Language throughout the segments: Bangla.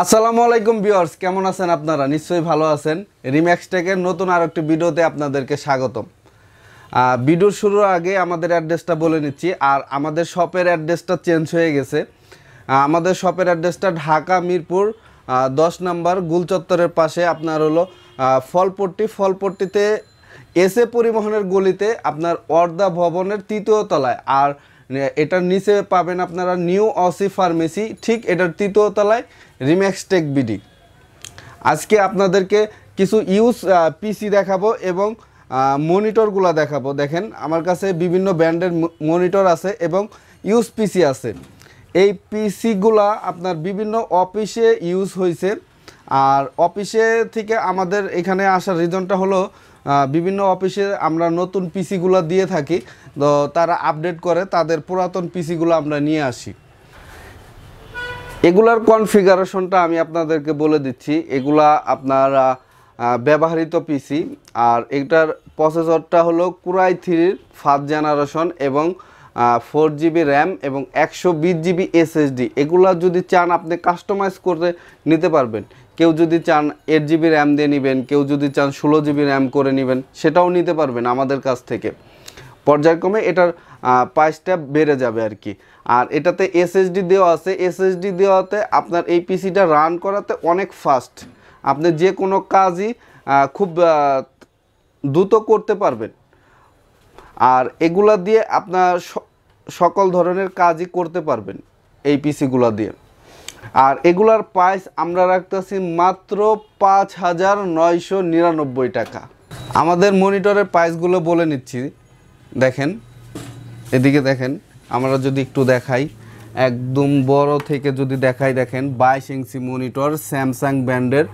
আসসালামু আলাইকুম ভিউয়ার্স, কেমন আছেন আপনারা? নিশ্চয়ই ভালো আছেন। রিম্যাক্স টেকের নতুন আরেকটি ভিডিওতে আপনাদেরকে স্বাগতম। ভিডিওর শুরুর আগে আমাদের অ্যাড্রেসটা বলে নিচ্ছি। আর আমাদের শপের অ্যাড্রেসটা চেঞ্জ হয়ে গেছে। আমাদের শপের অ্যাড্রেসটা ঢাকা মিরপুর 10 নম্বর গুলচত্বরের পাশে আপনার হলো ফলপট্টিতে এসে পরিবহনের গলিতে আপনার অর্ধা ভবনের 3য় তলায়। আর এটার নিচে পাবেন আপনারা নিউ অসি ফার্মেসি, ঠিক এটার 3য় তলায় রিম্যাক্স টেক বিডি। আজকে আপনাদেরকে কিছু ইউজ পিসি দেখাবো এবং মনিটরগুলো দেখাবো। দেখেন আমার কাছে বিভিন্ন ব্র্যান্ডের মনিটর আছে এবং ইউজ পিসি আছে। এই পিসিগুলা আপনার বিভিন্ন অফিসে ইউজ হয়েছে। আর অফিসে থেকে আমাদের এখানে আসার রিজনটা হলো বিভিন্ন অফিসে আমরা নতুন পিসিগুলো দিয়ে থাকি, তো তারা আপডেট করে তাদের পুরাতন পিসিগুলো আমরা নিয়ে আসি। এগুলার কনফিগারেশনটা আমি আপনাদেরকে বলে দিচ্ছি। এগুলা আপনার ব্যবহৃত পিসি। আর এটার প্রসেসরটা হলো Core i3 ফার্স্ট জেনারেশন এবং 4GB র্যাম এবং 120GB SSD। এগুলা যদি চান আপনি কাস্টমাইজ করে নিতে পারবেন। কেউ যদি চান 8GB র্যাম দিয়ে নেবেন, কেউ যদি চান 16GB র্যাম করে নেবেন, সেটাও নিতে পারবেন আমাদের কাছ থেকে। পর্যায়ক্রমে এটার প্রাইসটা বেড়ে যাবে আর কি। আর এটাতে SSD দেওয়া আছে। SSD দেওয়াতে আপনার এই পিসিটা রান করাতে অনেক ফাস্ট। আপনি যে কোনো কাজই খুব দ্রুত করতে পারবেন। আর এগুলা দিয়ে আপনার সকল ধরনের কাজই করতে পারবেন এই পিসিগুলো দিয়ে। আর এগুলার প্রাইস আমরা রাখতেছি মাত্র 5,999 টাকা। আমাদের মনিটরের প্রাইসগুলো বলে নিচ্ছি। দেখেন, এদিকে দেখেন, আমরা যদি একটু দেখাই, একদম বড় থেকে যদি দেখাই, দেখেন 22 ইঞ্চি মনিটর স্যামসাং ব্র্যান্ডের।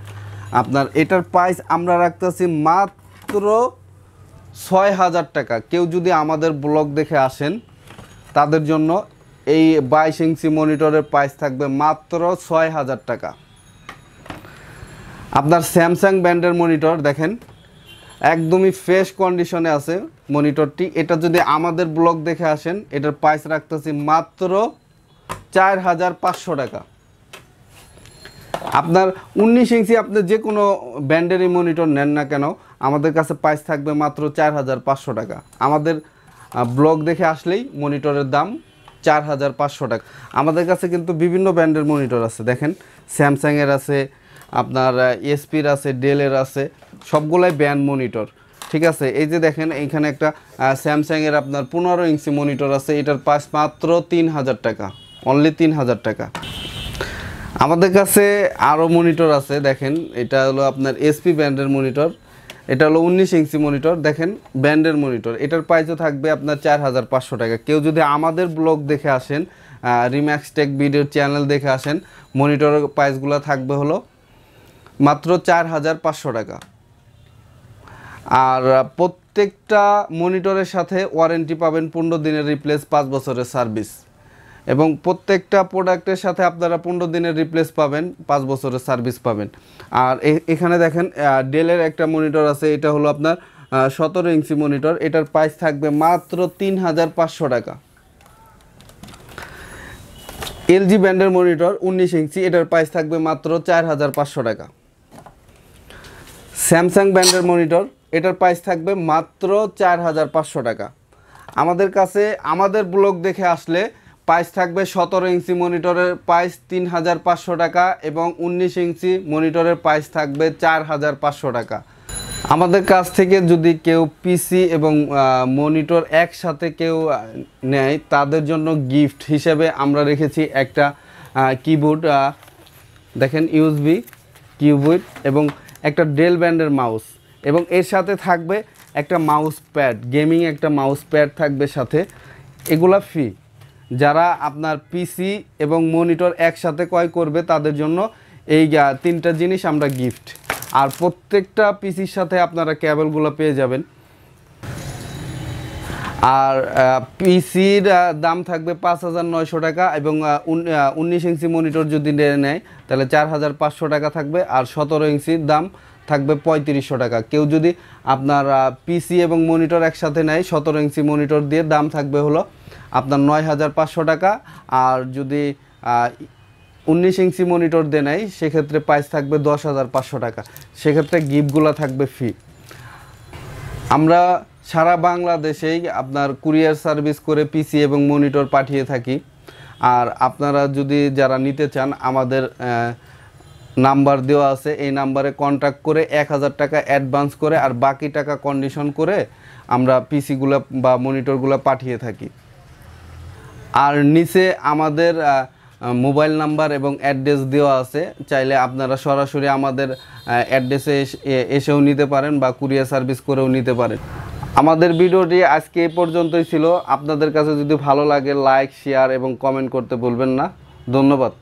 আপনার এটার প্রাইস আমরা রাখতেছি মাত্র 6,000 টাকা। কেউ যদি আমাদের ব্লগ দেখে আসেন তাদের জন্য এই 22 ইঞ্চি মনিটরের প্রাইস থাকবে মাত্র 6,000 টাকা। আপনার স্যামসাং ব্র্যান্ডের মনিটর দেখেন, একদমই ফ্রেশ কন্ডিশনে আছে মনিটরটি। এটা যদি আমাদের ব্লগ দেখে আসেন এটার প্রাইস রাখতেছি মাত্র 4,500 টাকা। আপনার 19 ইঞ্চি আপনি যে কোনো ব্র্যান্ডেরই মনিটর নেন না কেন, আমাদের কাছে প্রাইস থাকবে মাত্র 4,500 টাকা। আমাদের ব্লগ দেখে আসলেই মনিটরের দাম 4,500 টাকা। আমাদের কাছে কিন্তু বিভিন্ন ব্র্যান্ডের মনিটর আছে। দেখেন স্যামসাংয়ের আছে, আপনার এসপির আছে, ডেলের আছে, সবগুলাই ব্র্যান্ড মনিটর। ঠিক আছে, এই যে দেখেন এইখানে একটা স্যামসাংয়ের আপনার 15 ইঞ্চি মনিটর আছে। এটার প্রাইস মাত্র 3,000 টাকা, অনলি 3,000 টাকা। আমাদের কাছে আরও মনিটর আছে। দেখেন এটা হলো আপনার এসপি ব্র্যান্ডের মনিটর। এটা হলো 19 ইঞ্চি মনিটর। দেখেন ব্র্যান্ডের মনিটর, এটার প্রাইসও থাকবে আপনার 4,500 টাকা। কেউ যদি আমাদের ব্লগ দেখে আসেন, রিম্যাক্স টেক ভিডিওর চ্যানেল দেখে আসেন, মনিটরের প্রাইসগুলো থাকবে হলো মাত্র 4,500 টাকা। আর প্রত্যেকটা মনিটরের সাথে ওয়ারেন্টি পাবেন 15 দিনের রিপ্লেস, 5 বছরের সার্ভিস। এবং প্রত্যেকটা প্রোডাক্টের সাথে আপনারা 15 দিনের রিপ্লেস পাবেন, 5 বছরের সার্ভিস পাবেন। আর এখানে দেখেন ডেলের একটা মনিটর আছে। এটা হলো আপনার 17 ইঞ্চি মনিটর। এটার প্রাইস থাকবে মাত্র 3,500 টাকা। এলজি ব্র্যান্ডের মনিটর 19 ইঞ্চি, এটার প্রাইস থাকবে মাত্র 4,500 টাকা। স্যামসাং ব্র্যান্ডের মনিটর, এটার প্রাইস থাকবে মাত্র 4,500 টাকা। আমাদের কাছে আমাদের ব্লগ দেখে আসলে প্রাইস থাকবে 17 ইঞ্চি মনিটরের প্রাইস 3,500 টাকা এবং 19 ইঞ্চি মনিটরের প্রাইস থাকবে 4,500 টাকা। আমাদের কাছ থেকে যদি কেউ পিসি এবং মনিটর একসাথে কেউ নেয়, তাদের জন্য গিফট হিসেবে আমরা রেখেছি একটা কিবোর্ড। দেখেন ইউএসবি কিবোর্ড এবং একটা ডেল ব্র্যান্ডের মাউস, এবং এর সাথে থাকবে একটা মাউস প্যাড, গেমিং একটা মাউস প্যাড থাকবে সাথে। এগুলা ফ্রি। যারা আপনার পিসি এবং মনিটর একসাথে ক্রয় করবে তাদের জন্য এই 3টা জিনিস আমরা গিফট। আর প্রত্যেকটা পিসির সাথে আপনারা কেবলগুলো পেয়ে যাবেন। আর পিসির দাম থাকবে 5,900 টাকা এবং 19 ইঞ্চি মনিটর যদি নেয় তাহলে 4,500 টাকা থাকবে। আর 17 ইঞ্চির দাম থাকবে 3500 টাকা। কেউ যদি আপনার পিসি এবং মনিটর একসাথে নেয় 17 ইঞ্চি মনিটর দিয়ে দাম থাকবে হলো আপনার 9,500 টাকা। আর যদি 19 ইঞ্চি মনিটর দেয় নাই, সেক্ষেত্রে প্রাইস থাকবে 10,500 টাকা। সেক্ষেত্রে গিফটগুলো থাকবে ফ্রি। আমরা সারা বাংলাদেশেই আপনার কুরিয়ার সার্ভিস করে পিসি এবং মনিটর পাঠিয়ে থাকি। আর আপনারা যদি যারা নিতে চান, আমাদের নাম্বার দেওয়া আছে, এই নাম্বারে কন্ট্যাক্ট করে 1000 টাকা অ্যাডভান্স করে আর বাকি টাকা কন্ডিশন করে আমরা পিসিগুলো বা মনিটরগুলো পাঠিয়ে থাকি। আর নিচে আমাদের মোবাইল নাম্বার এবং অ্যাড্রেস দেওয়া আছে, চাইলে আপনারা সরাসরি আমাদের অ্যাড্রেসে এসেও নিতে পারেন বা কুরিয়ার সার্ভিস করেও নিতে পারেন। আমাদের ভিডিওটি আজকে এই পর্যন্তই ছিল। আপনাদের কাছে যদি ভালো লাগে লাইক, শেয়ার এবং কমেন্ট করতে ভুলবেন না। ধন্যবাদ।